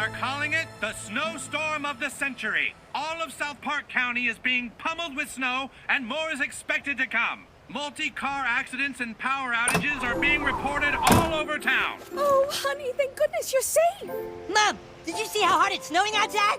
are calling it the snowstorm of the century. All of South Park County is being pummeled with snow, and more is expected to come. Multi-car accidents and power outages are being reported all over town. Oh, honey, thank goodness you're safe. Mom, did you see how hard it's snowing outside?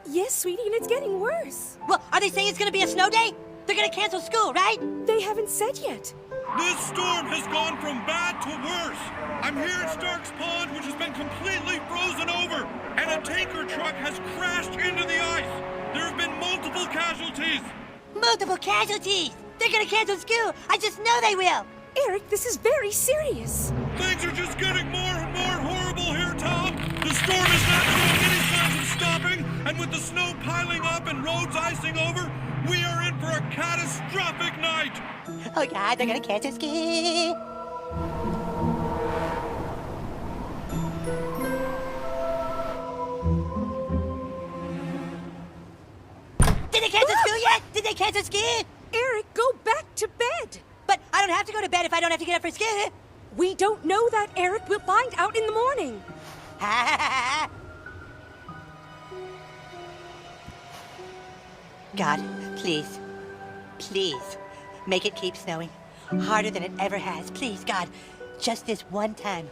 Yes, sweetie, and it's getting worse. Well, are they saying it's gonna be a snow day? They're gonna cancel school, right? They haven't said yet. This storm has gone from bad to worse. I'm here at Stark's Pond, which has been completely frozen over, and a tanker truck has crashed into the ice. There have been multiple casualties. Multiple casualties! They're gonna cancel school! I just know they will! Eric, this is very serious. Things are just getting more and more horrible here, Tom. The storm is not showing any signs of stopping, and with the snow piling up and roads icing over, we are in for a catastrophic night. Oh God, they're gonna cancel school! Did they cancel school yet? Did they cancel school? Eric, go back to bed. But I don't have to go to bed if I don't have to get up for school. We don't know that, Eric. We'll find out in the morning. God, please, please, make it keep snowing. Harder than it ever has. Please, God, just this one time,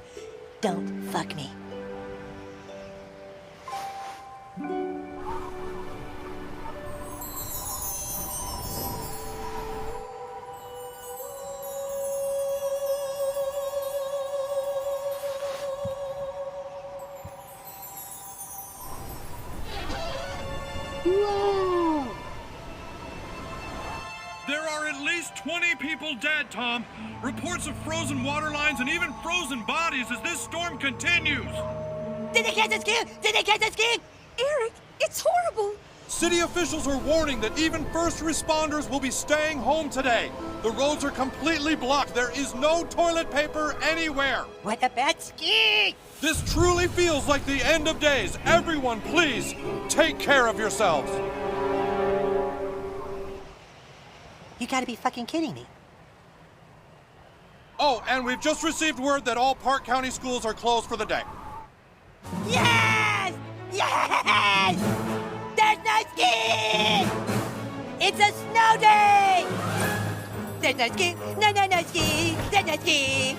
don't fuck me. Whoa! There are at least 20 people dead, Tom. Reports of frozen water lines and even frozen bodies as this storm continues. Did they cancel school? Did they cancel school? Eric, it's horrible. City officials are warning that even first responders will be staying home today. The roads are completely blocked. There is no toilet paper anywhere. What about ski? This truly feels like the end of days. Everyone, please, take care of yourselves. You gotta be fucking kidding me. Oh, and we've just received word that all Park County schools are closed for the day. Yes! Yes! There's no ski! It's a snow day! There's no ski! No, no, no ski! There's no ski!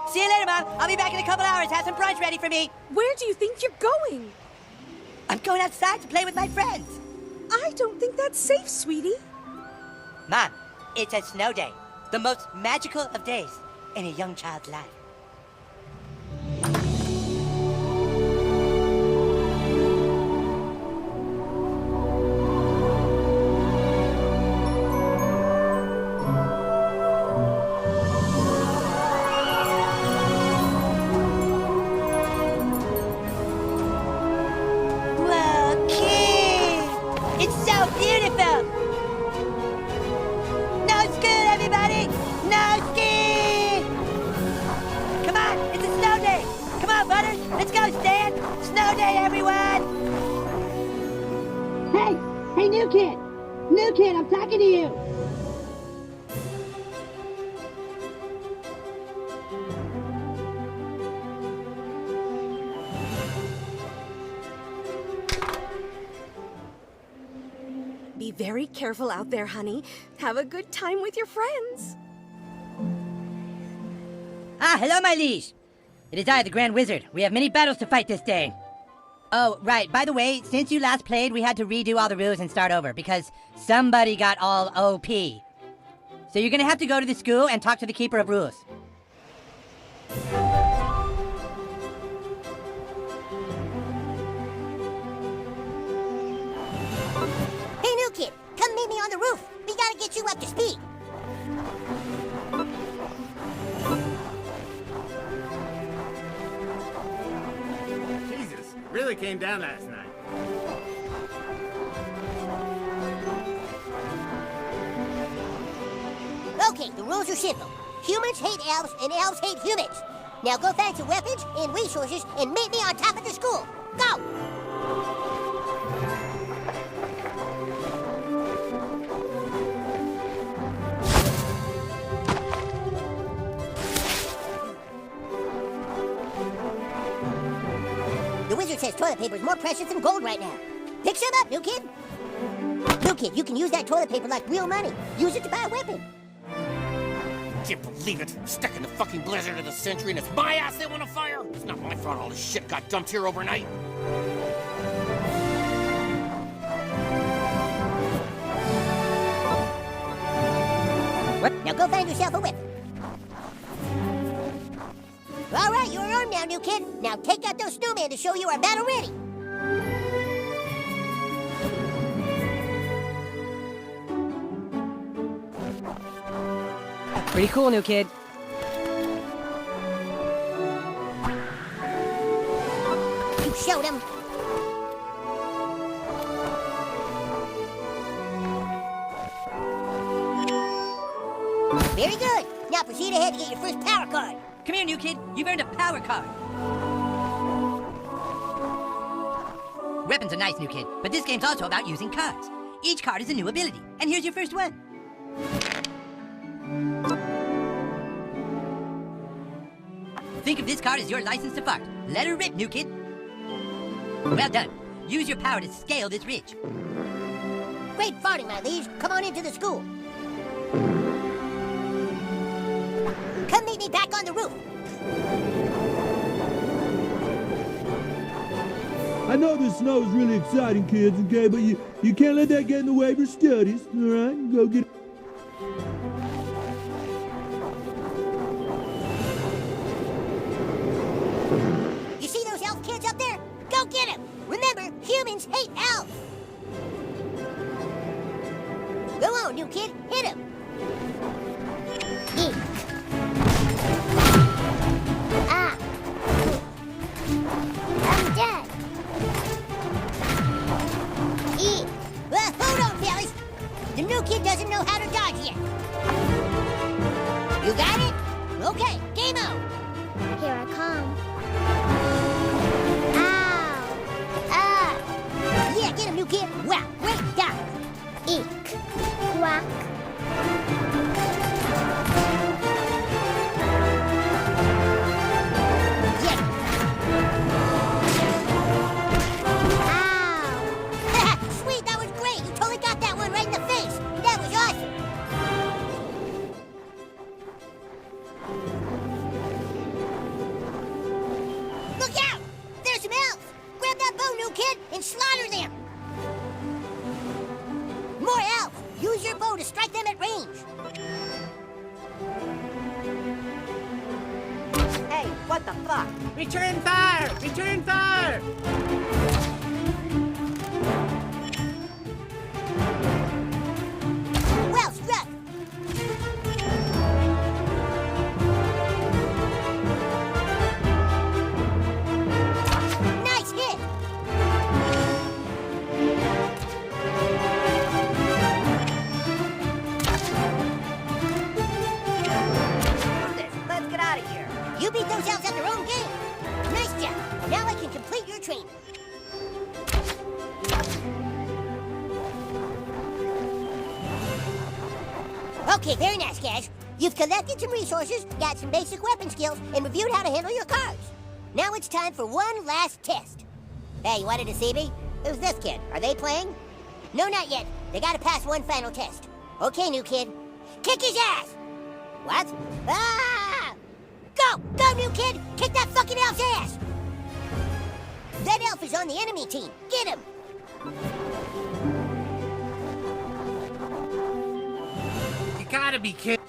See you later, Mom. I'll be back in a couple hours. Have some brunch ready for me. Where do you think you're going? I'm going outside to play with my friends. I don't think that's safe, sweetie. Mom, it's a snow day. The most magical of days in a young child's life. Whoa, kid! It's so beautiful! No school, everybody! No ski! Come on, it's a snow day! Come on, Butters, let's go, Stan! Snow day, everyone! Hey, new kid! New kid, I'm talking to you! Be very careful out there, honey. Have a good time with your friends. Ah, hello, my liege. It is I, the Grand Wizard. We have many battles to fight this day. Oh, right. By the way, since you last played, we had to redo all the rules and start over because somebody got all OP. So you're gonna have to go to the school and talk to the Keeper of Rules. Hey, new kid, come meet me on the roof. We gotta get you up to speed. Jesus, really came down last night. Okay, the rules are simple. Humans hate elves, and elves hate humans. Now go find some weapons and resources and meet me on top of the school. Go! says toilet paper is more precious than gold right now. Pick some up, new kid. New kid, you can use that toilet paper like real money. Use it to buy a weapon. Can't believe it. Stuck in the fucking blizzard of the century, and it's my ass they want to fire. It's not my fault all this shit got dumped here overnight. What? Now go find yourself a weapon. All right, you're armed now, new kid. Now take out those snowmen to show you are battle ready. Pretty cool, new kid. You showed him. Very good. Now proceed ahead to get your first power card. Come here, new kid. You've earned a power card. Weapons are nice, new kid, but this game's also about using cards. Each card is a new ability, and here's your first one. Think of this card as your license to fart. Let her rip, new kid. Well done. Use your power to scale this ridge. Great farting, my liege. Come on into the school. Come meet me back on the roof. I know the snow is really exciting, kids, okay, but you can't let that get in the way of your studies, all right? Go get... You see those elf kids up there? Go get them. Remember, humans hate elves. Go on, new kid. Hit him. Ah. I'm dead. Well, hold on, fellas. The new kid doesn't know how to dodge yet. You got it? Okay, game on. Here I come. Ow! Ah! Yeah, get him, new kid. Wow, great dodge. Eek. Quack. Yeah. Ow! Sweet, that was great. You totally got that one right in the face. That was awesome. Look out! There's some elves. Grab that bow, new kid, and slaughter them. More elves. Use your bow to strike them at range. Hey, what the fuck? Return fire! Return fire! Well struck. Nice hit. Let's get out of here. You beat those elves at their own game. Nice job. Now I can complete your training. Okay, very nice, guys. You've collected some resources, got some basic weapon skills, and reviewed how to handle your cards. Now it's time for one last test. Hey, you wanted to see me? Who's this kid? Are they playing? No, not yet. They gotta pass one final test. Okay, new kid. Kick his ass! What? Ah! Go! Go, new kid! Kick that fucking elf's ass! That elf is on the enemy team. Get him! You gotta be kidding.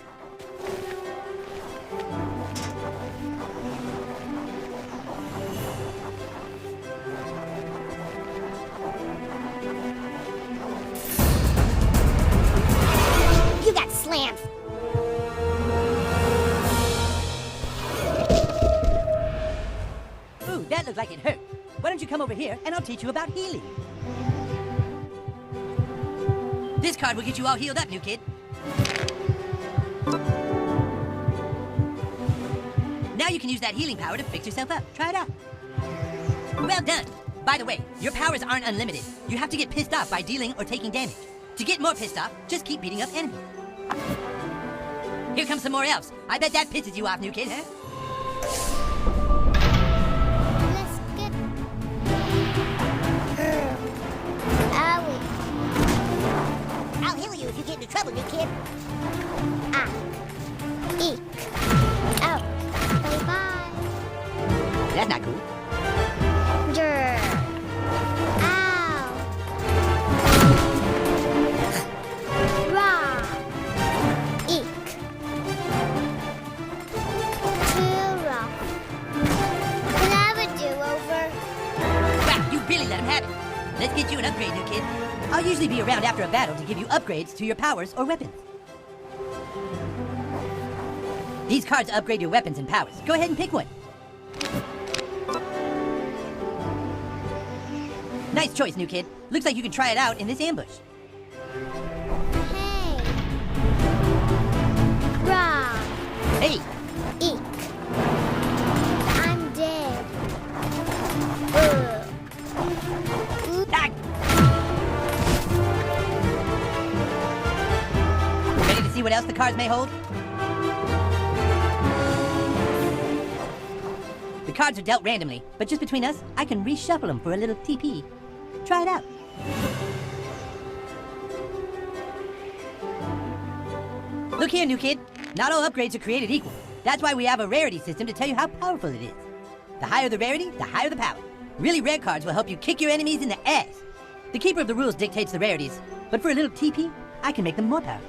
You got slammed. Ooh, that looked like it hurt. Why don't you come over here and I'll teach you about healing? This card will get you all healed up, new kid. Now you can use that healing power to fix yourself up. Try it out. Well done. By the way, your powers aren't unlimited. You have to get pissed off by dealing or taking damage. To get more pissed off, just keep beating up enemies. Here comes some more elves. I bet that pisses you off, new kid, huh? Let's get Let's get you an upgrade, new kid. I'll usually be around after a battle to give you upgrades to your powers or weapons. These cards upgrade your weapons and powers. Go ahead and pick one. Nice choice, new kid. Looks like you can try it out in this ambush. Hey. Raw. Hey! Eek. I'm dead. Ugh. Ah! Ready to see what else the cards may hold? The cards are dealt randomly, but just between us, I can reshuffle them for a little TP. Try it out. Look here, new kid. Not all upgrades are created equal. That's why we have a rarity system to tell you how powerful it is. The higher the rarity, the higher the power. Really rare cards will help you kick your enemies in the ass. The keeper of the rules dictates the rarities, but for a little TP, I can make them more powerful.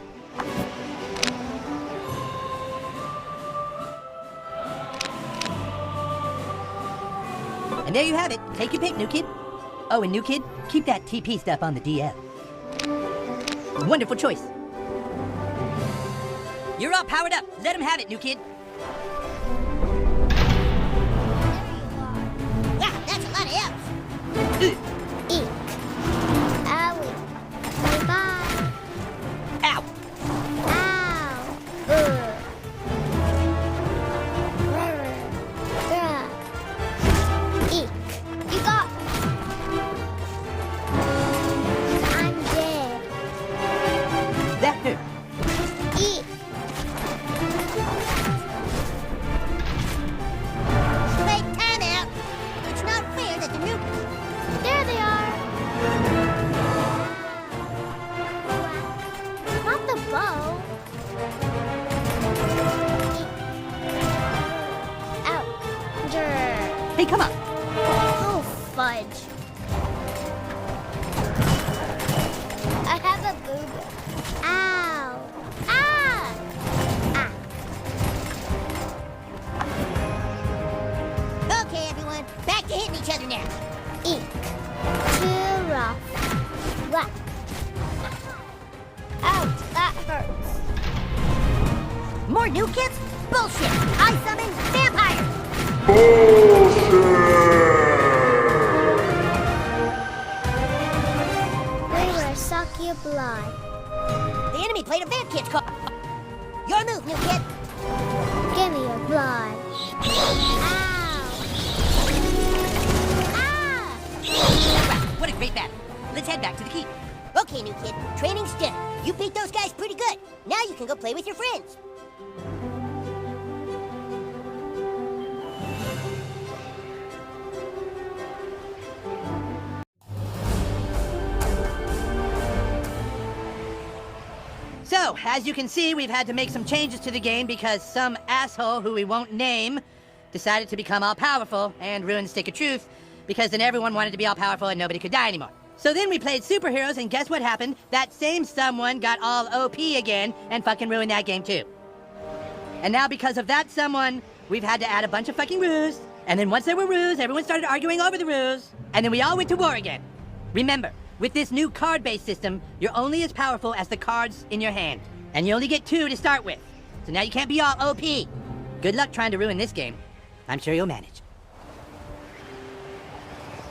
And there you have it. Take your pick, new kid. Oh, and new kid, keep that TP stuff on the DL. Wonderful choice. You're all powered up. Let him have it, new kid. Wow, that's a lot of L's. Eek. Owie. Bye-bye. Ow! Ow. Ugh. Rrr. Grr. Eek. You got me. I'm dead. That hurt. Eek. Wait, time out. It's not fair that the new... There they are. Not the bow. Ow. Grr. Hey, come on. Oh, fudge. I have a booger. Ow. Ah. Ah. Okay, everyone. Back to hitting each other now. Eek. Too rough. What? Ouch, that hurts. More new kids? Bullshit! I summon vampires! We will suck your blood. The enemy played a vamp kid's card. Your move, new kid. Give me your blood. Ow. Ah! Wow, what a great battle. Let's head back to the keep. Okay, new kid. Training's done. You beat those guys pretty good. Now you can go play with your friends. So, as you can see, we've had to make some changes to the game because some asshole who we won't name decided to become all-powerful and ruin the Stick of Truth because then everyone wanted to be all-powerful and nobody could die anymore. So then we played superheroes and guess what happened? That same someone got all OP again and fucking ruined that game too. And now because of that someone, we've had to add a bunch of fucking rules. And then once there were rules, everyone started arguing over the rules. And then we all went to war again. Remember, with this new card-based system, you're only as powerful as the cards in your hand. And you only get 2 to start with. So now you can't be all OP. Good luck trying to ruin this game. I'm sure you'll manage.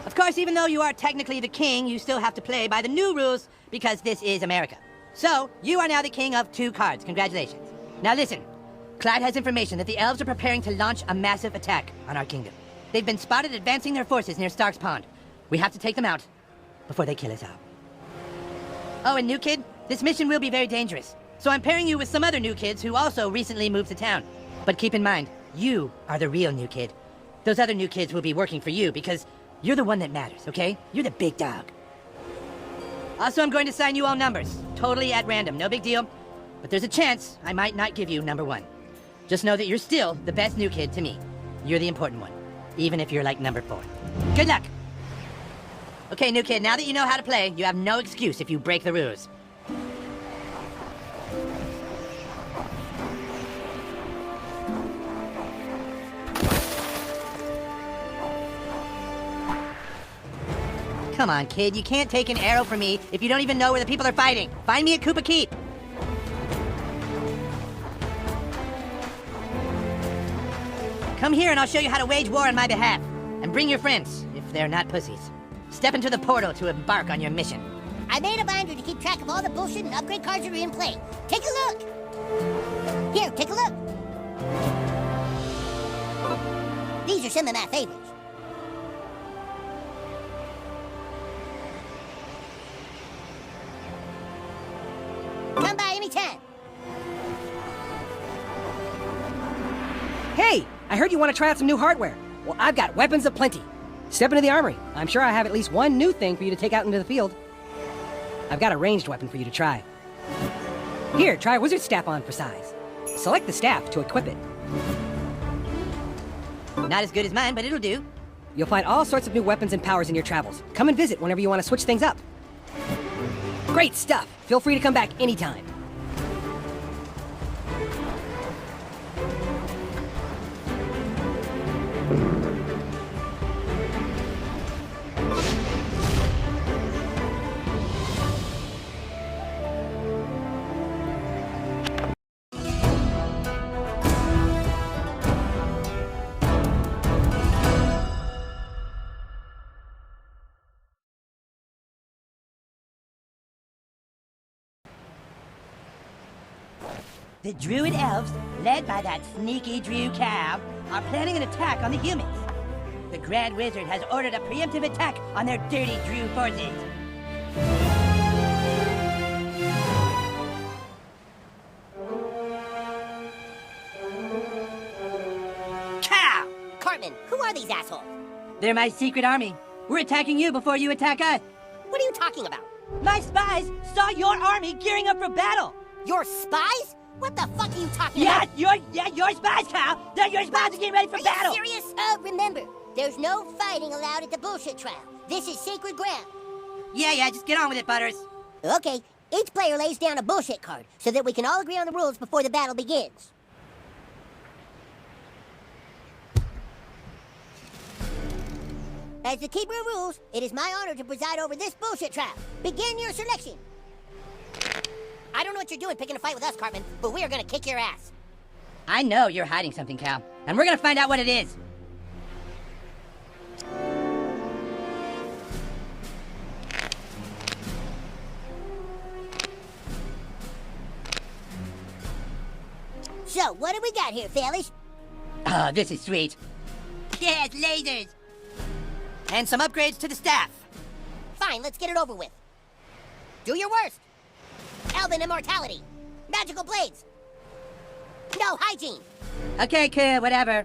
Of course, even though you are technically the king, you still have to play by the new rules because this is America. So, you are now the king of 2 cards. Congratulations. Now listen, Clyde has information that the elves are preparing to launch a massive attack on our kingdom. They've been spotted advancing their forces near Stark's Pond. We have to take them out before they kill us all. Oh, and new kid, this mission will be very dangerous. So I'm pairing you with some other new kids who also recently moved to town. But keep in mind, you are the real new kid. Those other new kids will be working for you because you're the one that matters, okay? You're the big dog. Also, I'm going to assign you all numbers, totally at random, no big deal. But there's a chance I might not give you number 1. Just know that you're still the best new kid to me. You're the important one, even if you're like number 4. Good luck! Okay, new kid, now that you know how to play, you have no excuse if you break the rules. Come on, kid, you can't take an arrow from me if you don't even know where the people are fighting. Find me at Koopa Keep. Come here and I'll show you how to wage war on my behalf. And bring your friends, if they're not pussies. Step into the portal to embark on your mission. I made a binder to keep track of all the bullshit and upgrade cards that are in play. Take a look! Here, take a look! These are some of my favorites. Come by anytime. Hey, I heard you want to try out some new hardware. Well, I've got weapons aplenty. Step into the armory. I'm sure I have at least one new thing for you to take out into the field. I've got a ranged weapon for you to try. Here, try a wizard staff on for size. Select the staff to equip it. Not as good as mine, but it'll do. You'll find all sorts of new weapons and powers in your travels. Come and visit whenever you want to switch things up. Great stuff. Feel free to come back anytime. The Druid Elves, led by that sneaky Drew Cow, are planning an attack on the humans. The Grand Wizard has ordered a preemptive attack on their dirty Drew forces. Cow! Cartman, who are these assholes? They're my secret army. We're attacking you before you attack us. What are you talking about? My spies saw your army gearing up for battle. Your spies? What the fuck are you talking Yeah, about? your spies, Cow. They're your spies are getting ready for Are battle. you serious? Remember, there's no fighting allowed at the bullshit trial. This is sacred ground. Yeah, just get on with it, Butters. Okay, each player lays down a bullshit card so that we can all agree on the rules before the battle begins. As the keeper of rules, it is my honor to preside over this bullshit trial. Begin your selection. I don't know what you're doing picking a fight with us, Cartman, but we are gonna kick your ass. I know you're hiding something, Cal, and we're gonna find out what it is. So, what do we got here, fellas? Oh, this is sweet. Yes, lasers! And some upgrades to the staff. Fine, let's get it over with. Do your worst. Elven immortality. Magical blades. No hygiene. Okay, kid, whatever.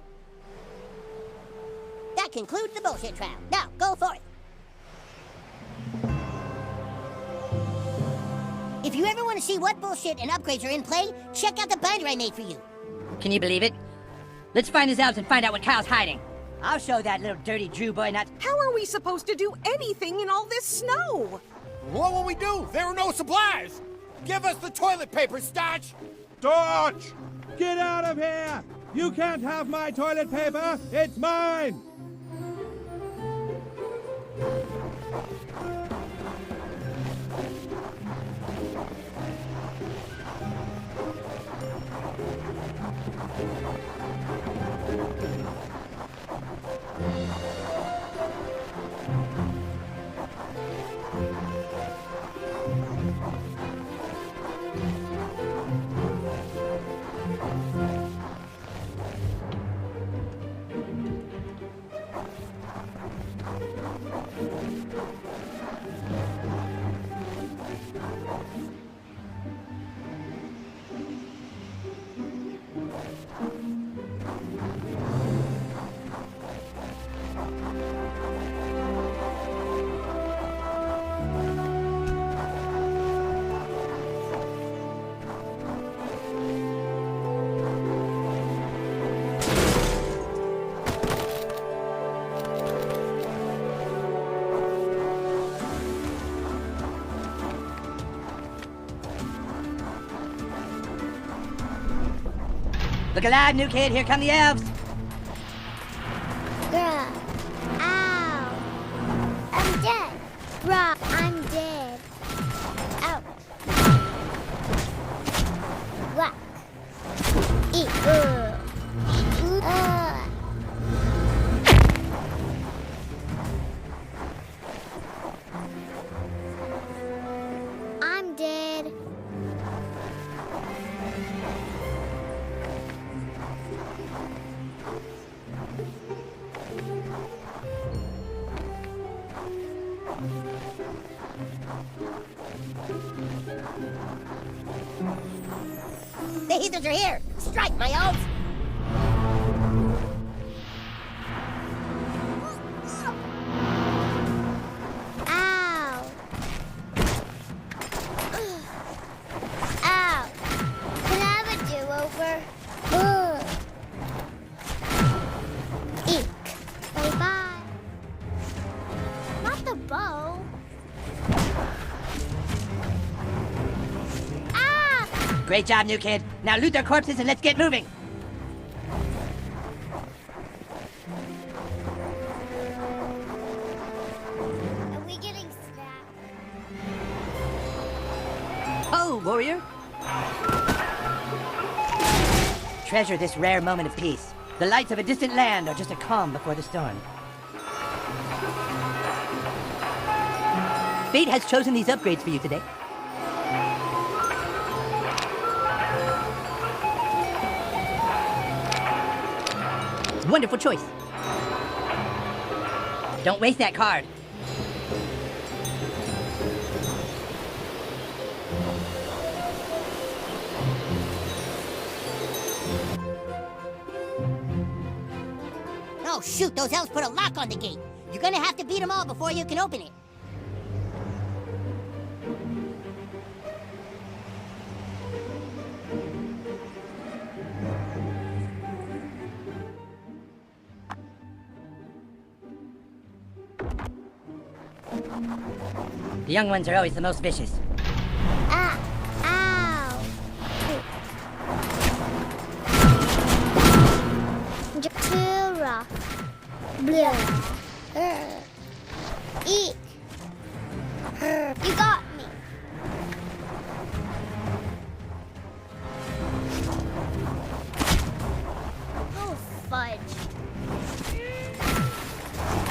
That concludes the bullshit trial. Now, go forth. If you ever want to see what bullshit and upgrades are in play, check out the binder I made for you. Can you believe it? Let's find his elves and find out what Kyle's hiding. I'll show that little dirty Drew boy not... How are we supposed to do anything in all this snow? What will we do? There are no supplies! Give us the toilet paper, Stotch! Dodge! Get out of here! You can't have my toilet paper! It's mine! Look alive, new kid. Here come the elves. Grr. Ow. I'm dead. Rock, I'm dead. Ouch. Whack. Eat. I'm dead. The heathens are here! Strike, my elves! Ow. Ow. Can I have a do-over? Eek. Bye-bye. Not the bow. Ah! Great job, new kid. Now loot their corpses and let's get moving. Are we getting snapped? Oh, warrior. Treasure this rare moment of peace. The lights of a distant land are just a calm before the storm. Fate has chosen these upgrades for you today. Wonderful choice. Don't waste that card. Oh, shoot, those elves put a lock on the gate. You're gonna have to beat them all before you can open it. The young ones are always the most vicious. Ah! Ow! Too rough. Blah. Eek. You got me. Oh, fudge.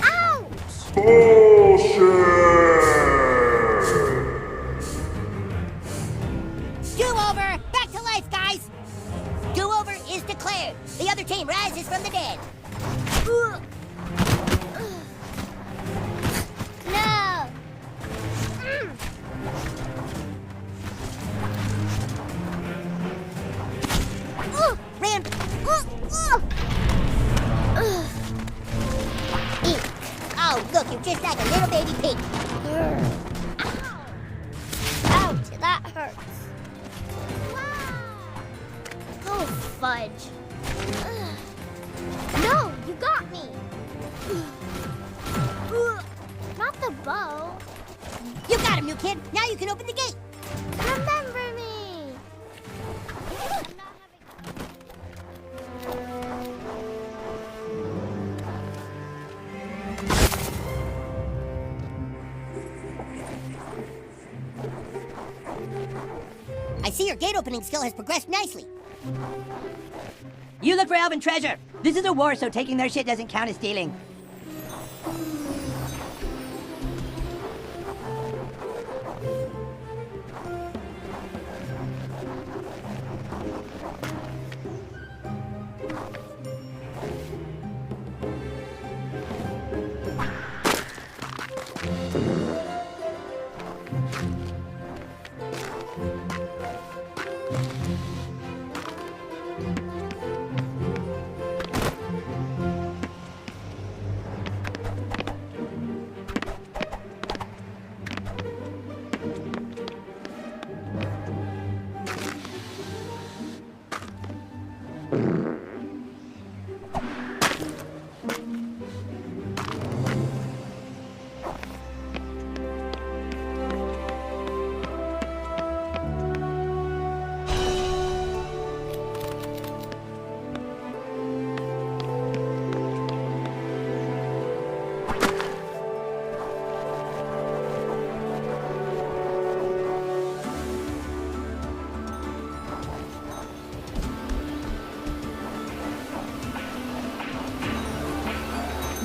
Ouch! Do-over! Back to life, guys! Do-over is declared. The other team rises from the dead. No! Ran. Eek. Oh, look, you're just like a little baby pig. Ouch, that hurts. Oh, fudge. No, you got me. Not the bow. You got him, new kid. Now you can open the gate. Remember me. I see your gate opening skill has progressed nicely. You look for elven treasure. This is a war, so taking their shit doesn't count as stealing.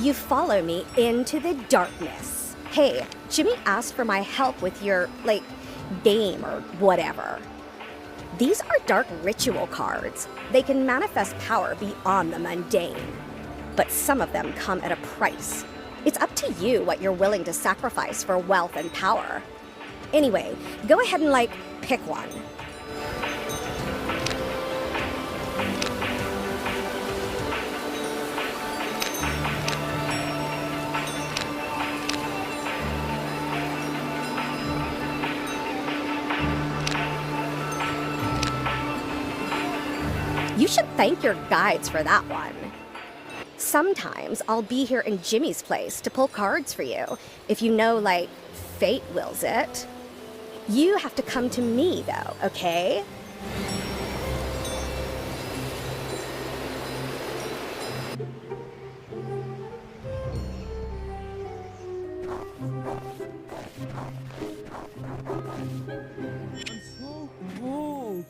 You follow me into the darkness. Hey, Jimmy asked for my help with your, game or whatever. These are dark ritual cards. They can manifest power beyond the mundane. But some of them come at a price. It's up to you what you're willing to sacrifice for wealth and power. Anyway, go ahead and, pick one. You should thank your guides for that one. Sometimes I'll be here in Jimmy's place to pull cards for you, if you know, fate wills it. You have to come to me, though, okay? I'm so cold.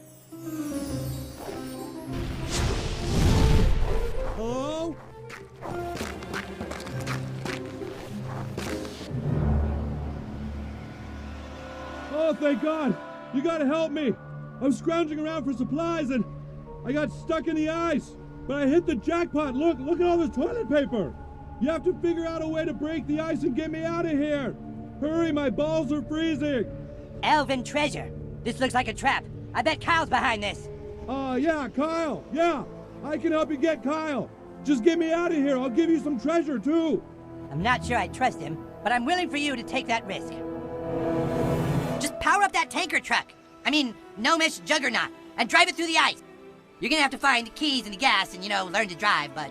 Hello? Oh, thank God! You gotta help me! I'm scrounging around for supplies and I got stuck in the ice! But I hit the jackpot! Look at all this toilet paper! You have to figure out a way to break the ice and get me out of here! Hurry, my balls are freezing! Elven treasure. This looks like a trap. I bet Kyle's behind this. Yeah, Kyle! Yeah! I can help you get Kyle! Just get me out of here! I'll give you some treasure, too! I'm not sure I trust him, but I'm willing for you to take that risk. Just power up that tanker truck. I mean, gnomish juggernaut, and drive it through the ice. You're gonna have to find the keys and the gas and, learn to drive, but...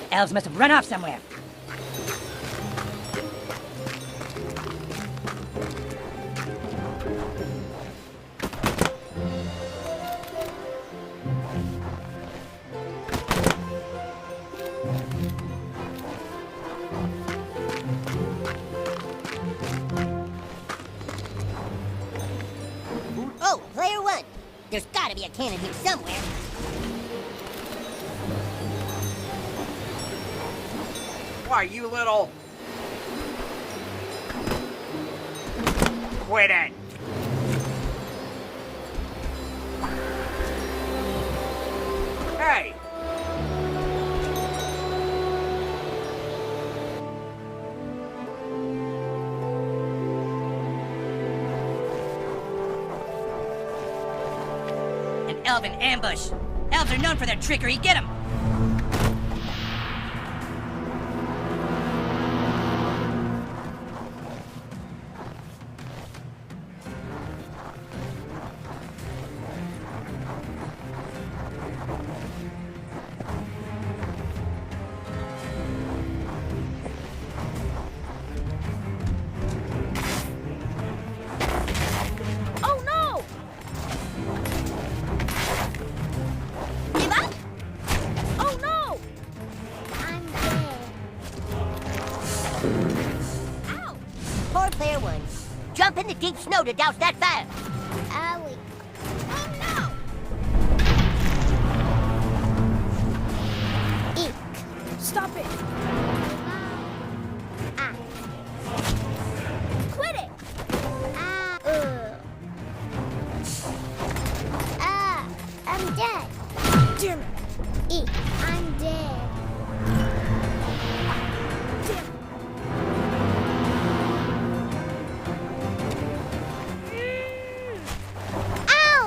Elves must have run off somewhere. Oh, player one. There's gotta be a cannon here somewhere. Why, you little... Quit it! Hey! An elven ambush. Elves are known for their trickery. Get 'em! Oh no! Give up? Oh no! I'm dead. Ow! Poor player one. Jump in the deep snow to douse that fire. Owie. Oh no! Eek. Stop it! Ah. Quit it! Ah. Ah. I'm dead. Damn it. Eek. I'm dead. Damn it. Ow!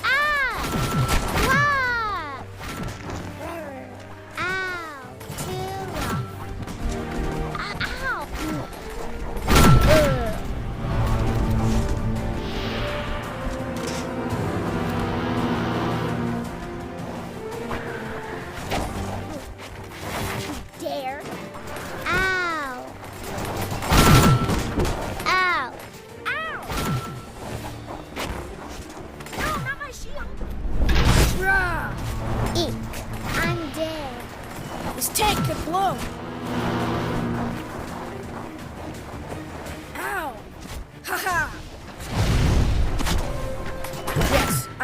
Ah! Wah! Ow! Too rough.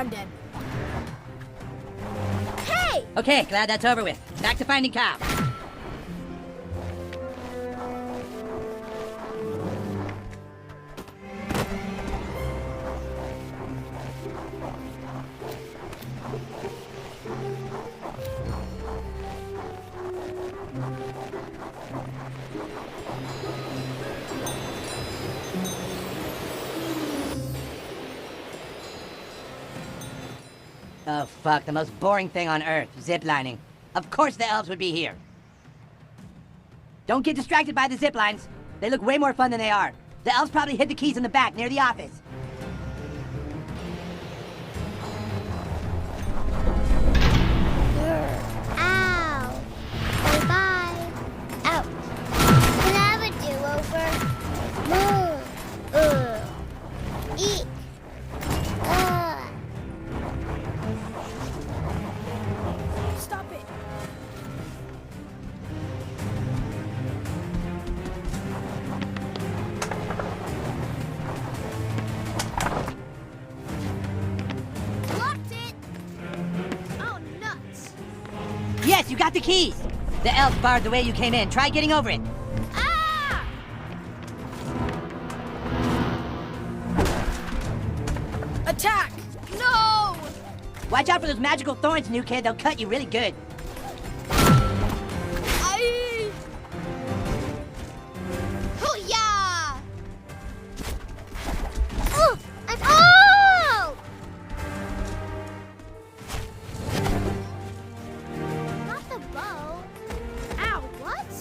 I'm dead. Hey! Okay, glad that's over with. Back to finding Kyle. Oh, fuck, the most boring thing on Earth, ziplining. Of course the elves would be here. Don't get distracted by the zip lines. They look way more fun than they are. The elves probably hid the keys in the back, near the office. Ow. Bye-bye. Ouch. Can I have a do-over? Move. Eek. Stop it. Locked it. Oh, nuts. Yes, you got the keys! The elves barred the way you came in. Try getting over it. Ah! Attack! No! Watch out for those magical thorns, new kid. They'll cut you really good. Aye! Hoo-yah! Oh, I'm out! Not the bow. Ow, what?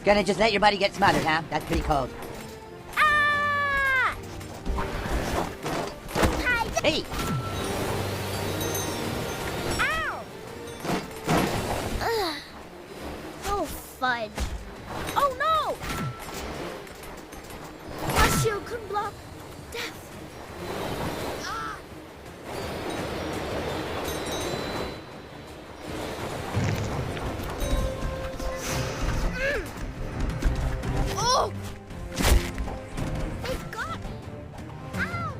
Gonna just let your buddy get smothered, huh? That's pretty cold. Ah! Hey! Ow! Ugh. Oh, fudge. Oh, no! My shield couldn't block death. Ah! Mm. Oh! They got me. Ouch!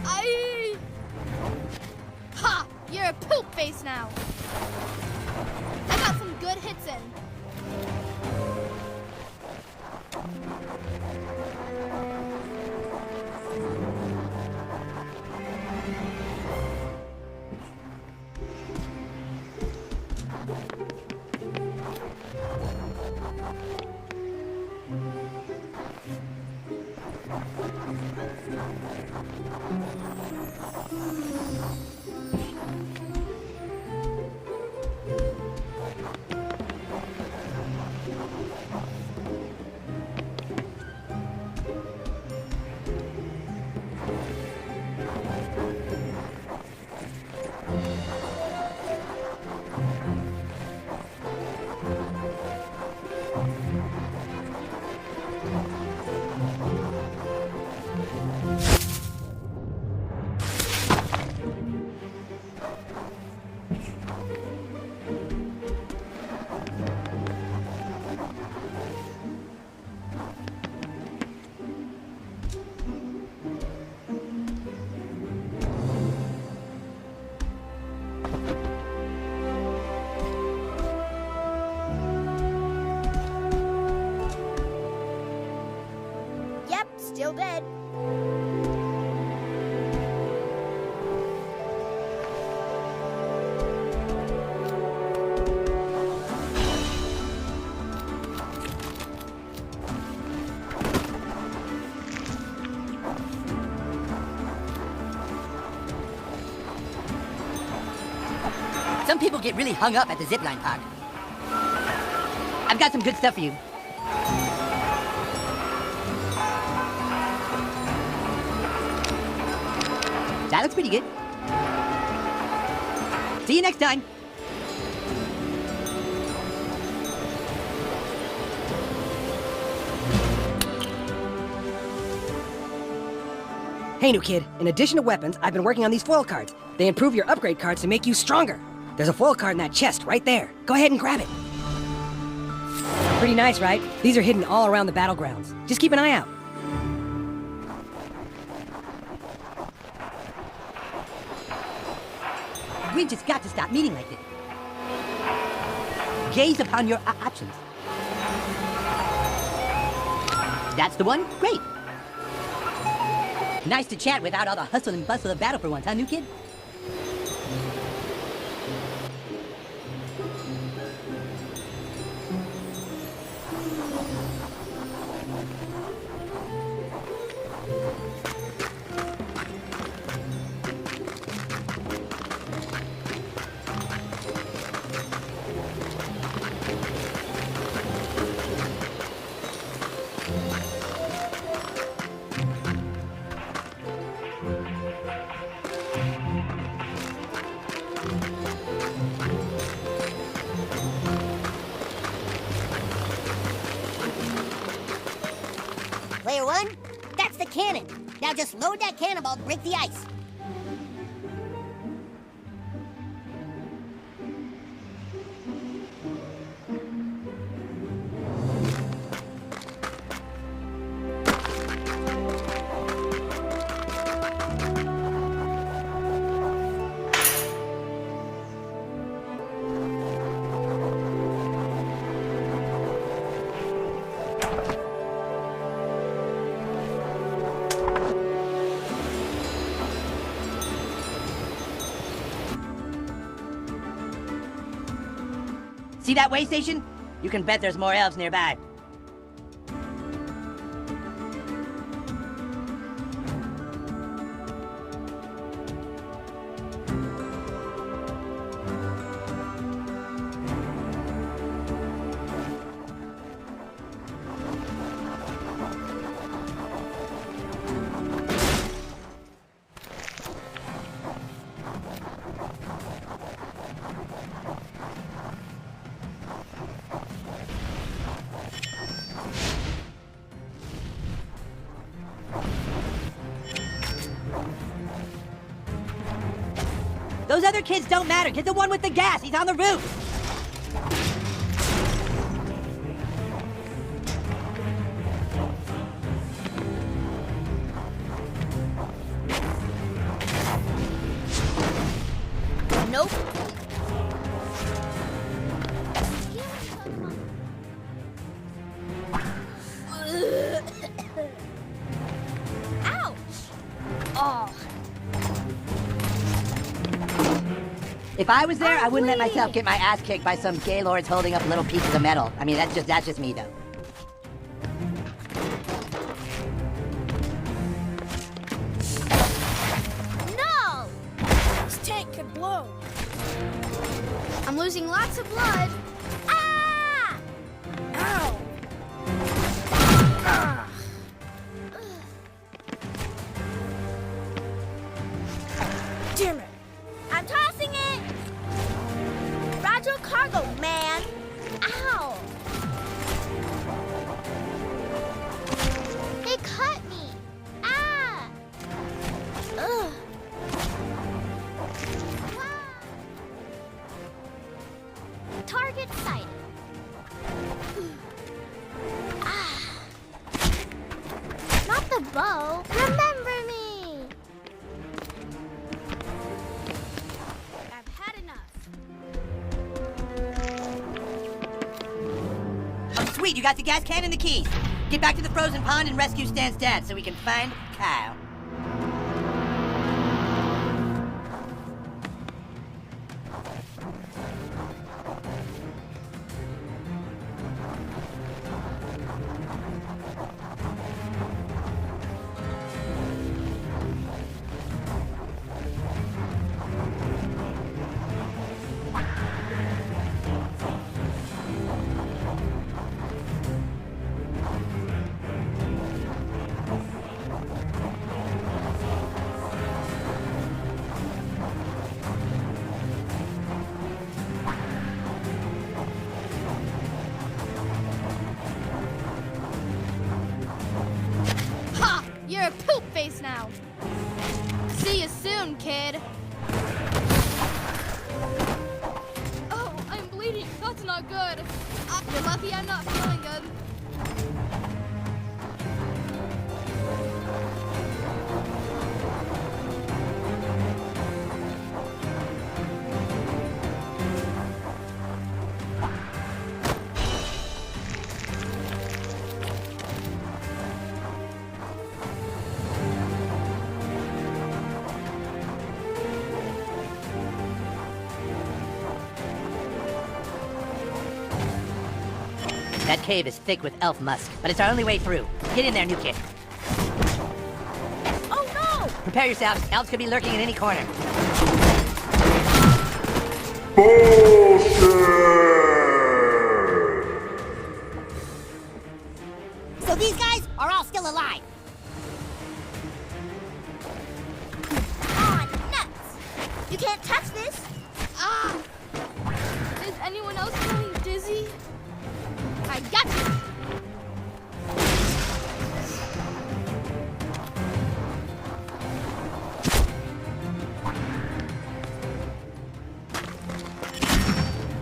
Aye! Ha! You're a poop face now. I got some good hits in. Yep, still dead. Some people get really hung up at the zipline park. I've got some good stuff for you. That looks pretty good. See you next time. Hey, new kid. In addition to weapons, I've been working on these foil cards. They improve your upgrade cards to make you stronger. There's a foil card in that chest right there. Go ahead and grab it. Pretty nice, right? These are hidden all around the battlegrounds. Just keep an eye out. We just got to stop meeting like this. Gaze upon your options. That's the one? Great. Nice to chat without all the hustle and bustle of battle for once, huh, new kid? Player one, that's the cannon. Now just load that cannonball to break the ice. See that way station? You can bet there's more elves nearby. Those other kids don't matter. Get the one with the gas. He's on the roof. Nope. Ouch! Oh. If I was there, I wouldn't let myself get my ass kicked by some gaylords holding up little pieces of metal. I mean, that's just me, though. No! This tank could blow. I'm losing lots of blood. Ah! Ow! Ah. Damn it! I'm tossing it! Fragile cargo, man! Ow! They cut me! Ah! Ugh! Wow. Target sighted. Ah! Not the bow! Remember me! I've had enough. Oh, sweet, you got the gas can and the keys. Get back to the frozen pond and rescue Stan's dad so we can find Kyle. Ha! You're a poop face now. See you soon, kid. Oh, I'm bleeding. That's not good. You're lucky I'm not feeling good. That cave is thick with elf musk, but it's our only way through. Get in there, new kid. Oh no! Prepare yourselves. Elves could be lurking in any corner. So these guys are all still alive. Aw, nuts! You can't touch this! Ah! Is anyone else feeling dizzy? I got you!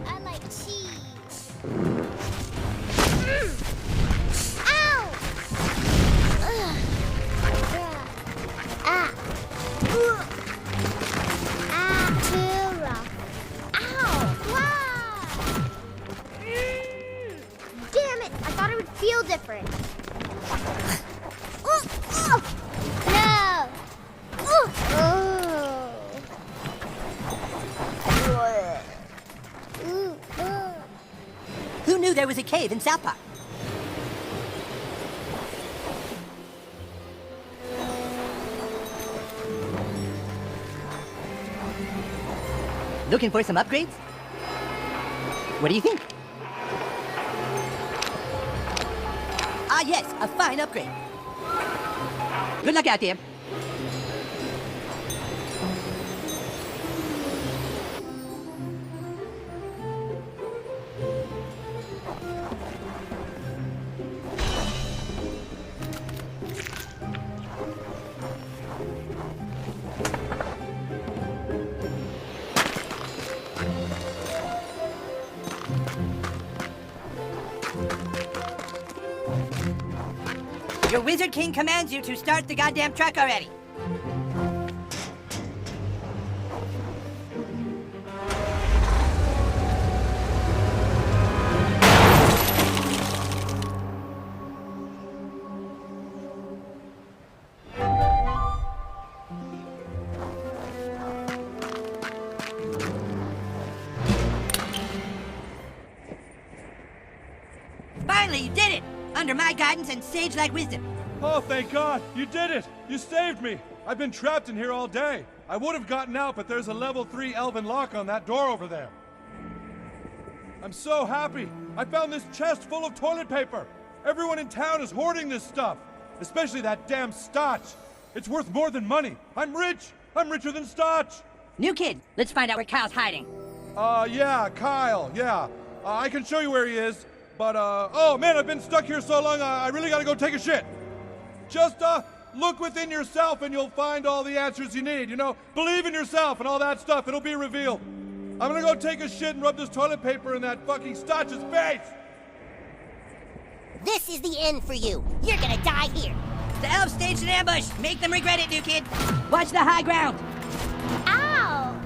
I like cheese. Ow! Ugh. Ah. Ugh. Ah, too rough. Ow! Wow! Damn it! I thought it would feel different. No! Who knew there was a cave in South Park? Looking for some upgrades? What do you think? Ah, yes, a fine upgrade. Good luck out there. Your Wizard King commands you to start the goddamn truck already. Finally, you did it! Under my guidance and sage-like wisdom. Oh, thank God! You did it! You saved me! I've been trapped in here all day. I would have gotten out, but there's a level 3 elven lock on that door over there. I'm so happy! I found this chest full of toilet paper! Everyone in town is hoarding this stuff! Especially that damn starch! It's worth more than money! I'm rich! I'm richer than starch! New kid, let's find out where Kyle's hiding. Yeah, Kyle, yeah. I can show you where he is, but, oh man, I've been stuck here so long, I really gotta go take a shit. Just, look within yourself and you'll find all the answers you need, you know? Believe in yourself and all that stuff, it'll be revealed. I'm gonna go take a shit and rub this toilet paper in that fucking starch's face! This is the end for you. You're gonna die here. The elves staged an ambush. Make them regret it, new kid. Watch the high ground. Ow!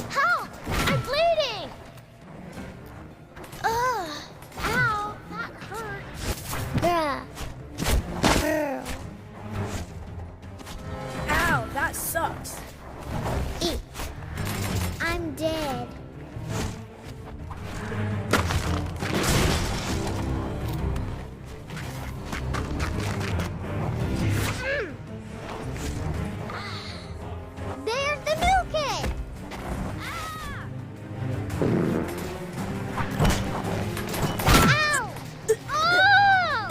Help! I'm bleeding! Ugh! Ow! That hurt. Yeah. Ow! That sucks. Eek. I'm dead. There's the new kid! Ah! Ow! Oh!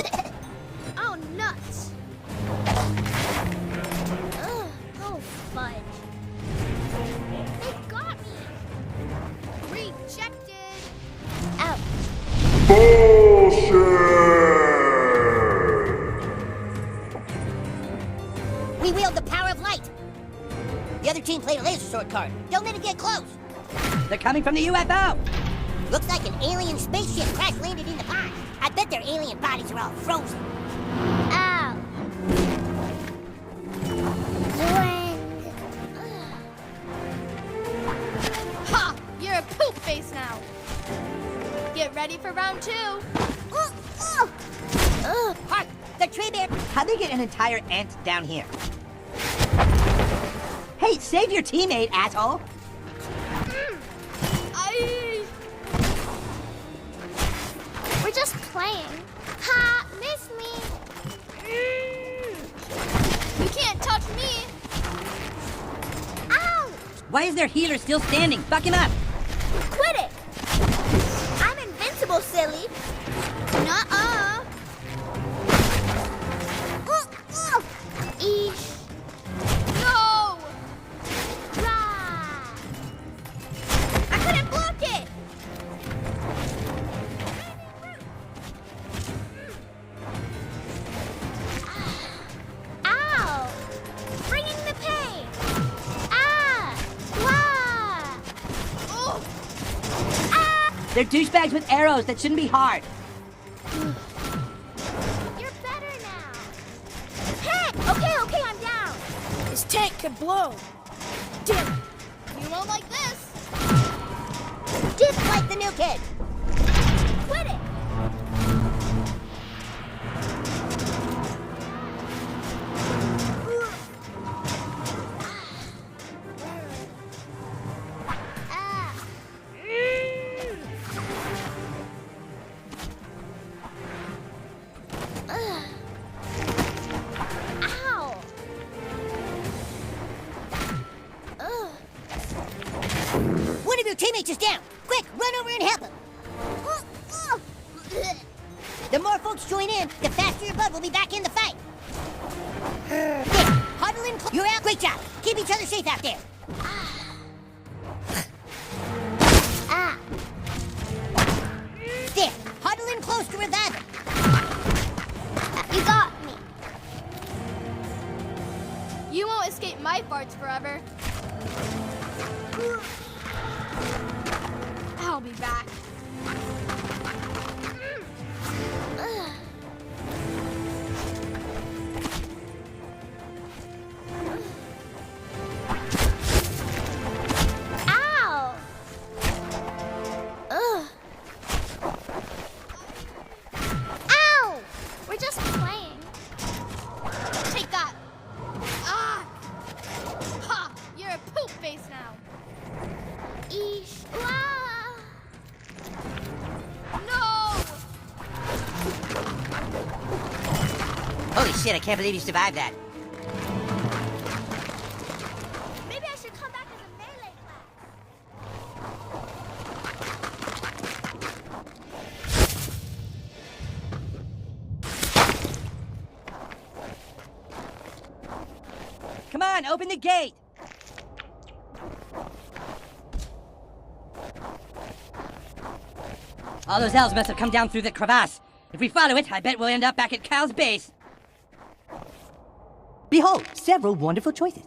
Oh, nuts! Ugh, oh, fudge. They got me! Rejected! Out. We wield the power of light. The other team played a laser sword card. Don't let it get close. They're coming from the UFO. Looks like an alien spaceship crash landed in the pond. I bet their alien bodies are all frozen. Ow. Ha! You're a poop face now. Get ready for round 2. Hark! The tree bear! How'd they get an entire ant down here? Hey, save your teammate, asshole! We're just playing. Ha! Miss me. You can't touch me. Ow! Why is their healer still standing? Fuck him up! Quit it! I'm invincible, silly. Nuh-uh. Eesh. No! Rah! I couldn't block it! Ow! Bringing the pain! Ah! Wah! Oh! Ah! They're douchebags with arrows that shouldn't be hard. You're better now. Hey! Okay, I'm down. This tank could blow. Damn it. You won't like this. Just like the new kid! Quit it! Ah. Ow! One of your teammates is down! Quick, run over and help him! The more folks join in, the faster your bud will be back in the fight! There, huddle in close. You're out. Great job! Keep each other safe out there! Ah! There, huddle in close to revive him! You got me. You won't escape my farts forever. I'll be back. Ow! Ugh. Ow! We're just playing. Take that. Ah! Ha! You're a poop face now. Eesh. Ah! No! Holy shit, I can't believe you survived that. Maybe I should come back as a melee class. Come on, open the gate! All those elves must have come down through the crevasse. If we follow it, I bet we'll end up back at Cal's base. Behold, several wonderful choices.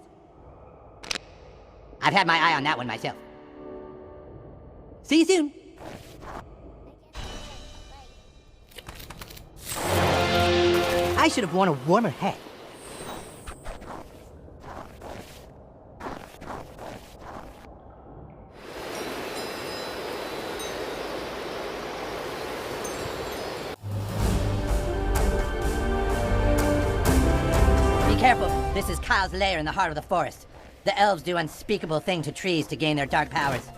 I've had my eye on that one myself. See you soon. I should have worn a warmer hat. Be careful. This is Kyle's lair in the heart of the forest. The elves do unspeakable things to trees to gain their dark powers.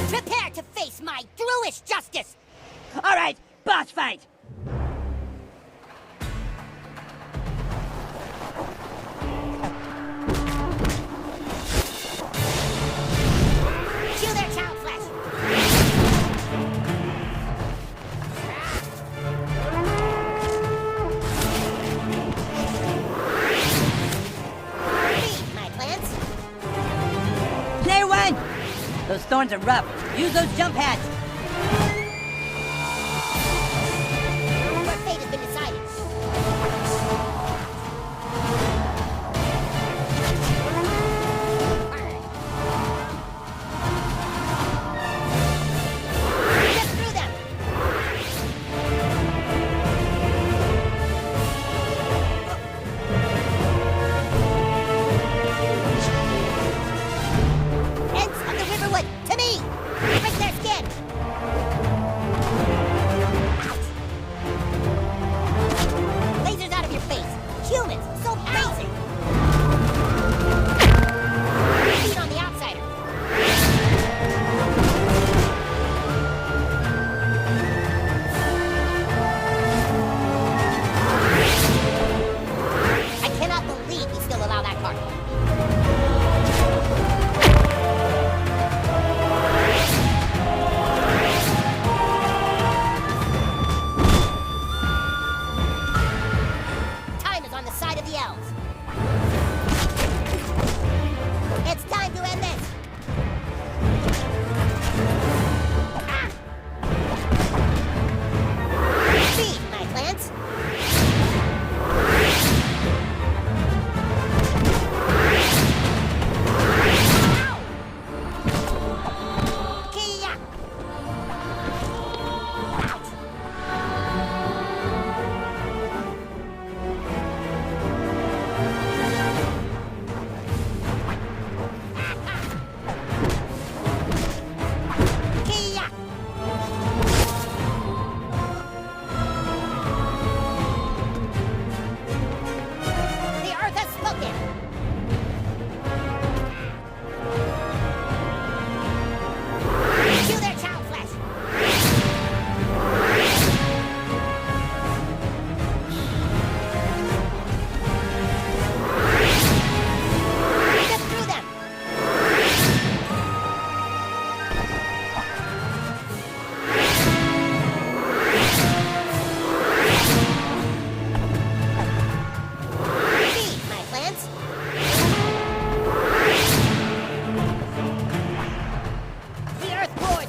Prepare to face my Druish justice! All right, boss fight! Kill their child flesh! Read my plans. Player one! Those thorns are rough. Use those jump pads.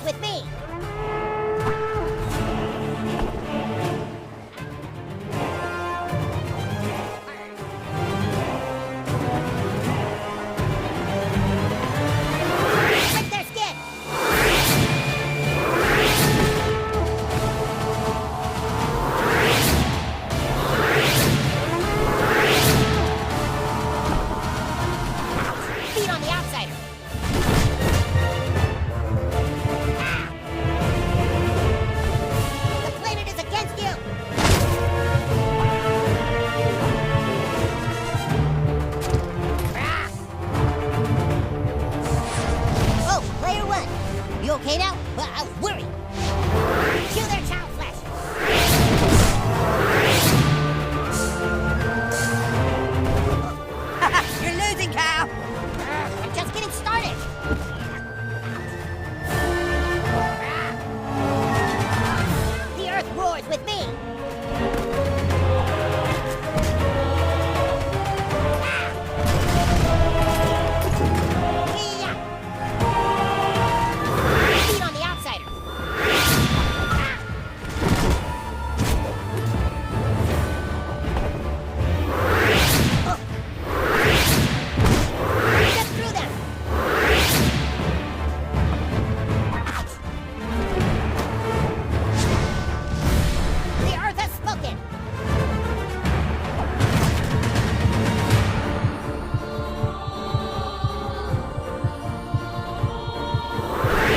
Wars with me! Break their skin! Feed on the outsider! The planet is against you! Oh, player one. You okay now? Well, I was worried. Kill their child flesh. You're losing, Kyle! I'm just getting started. The Earth roars with me. Yeah. Feed on the outsider. Get through them. The Earth has spoken.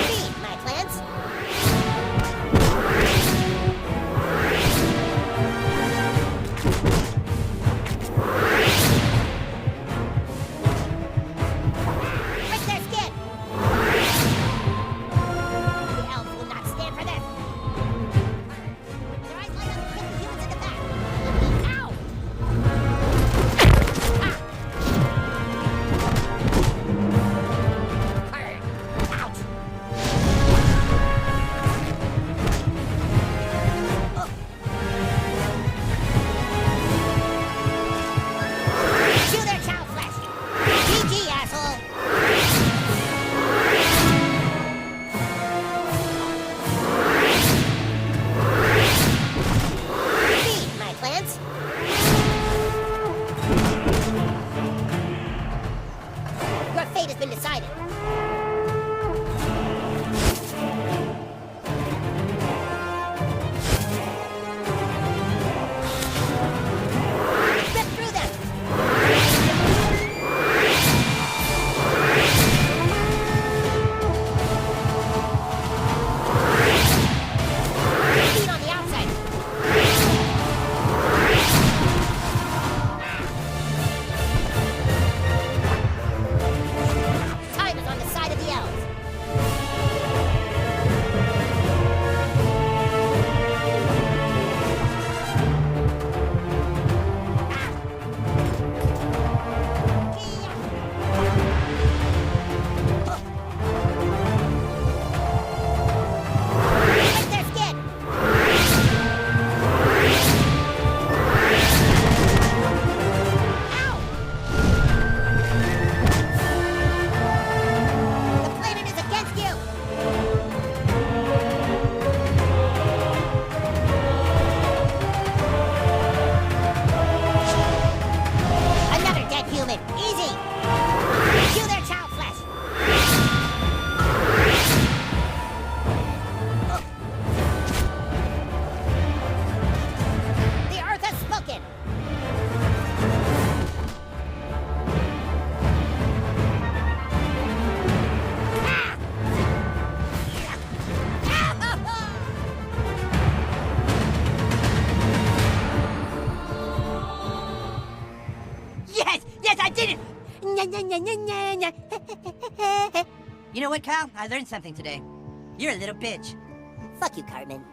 Feed, my plants. Break their skin. The elves will not stand for this. Their eyes light up, hit the humans in the back. Ow! Ah! Arr! Ouch! Oh. Chew their child flesh! GG, asshole! Feed, my plants! Your fate has been decided. Rip through them! Feed on the outside! Time is on the side of the elves. Break their skin! Ow! The planet is against you! Another dead human! Easy! Chew their child flesh! The Earth has spoken! Yes! Yes, I did it! Nya, nya, nya, nya, nya, nya. You know what, Kyle? I learned something today. You're a little bitch. Fuck you, Cartman.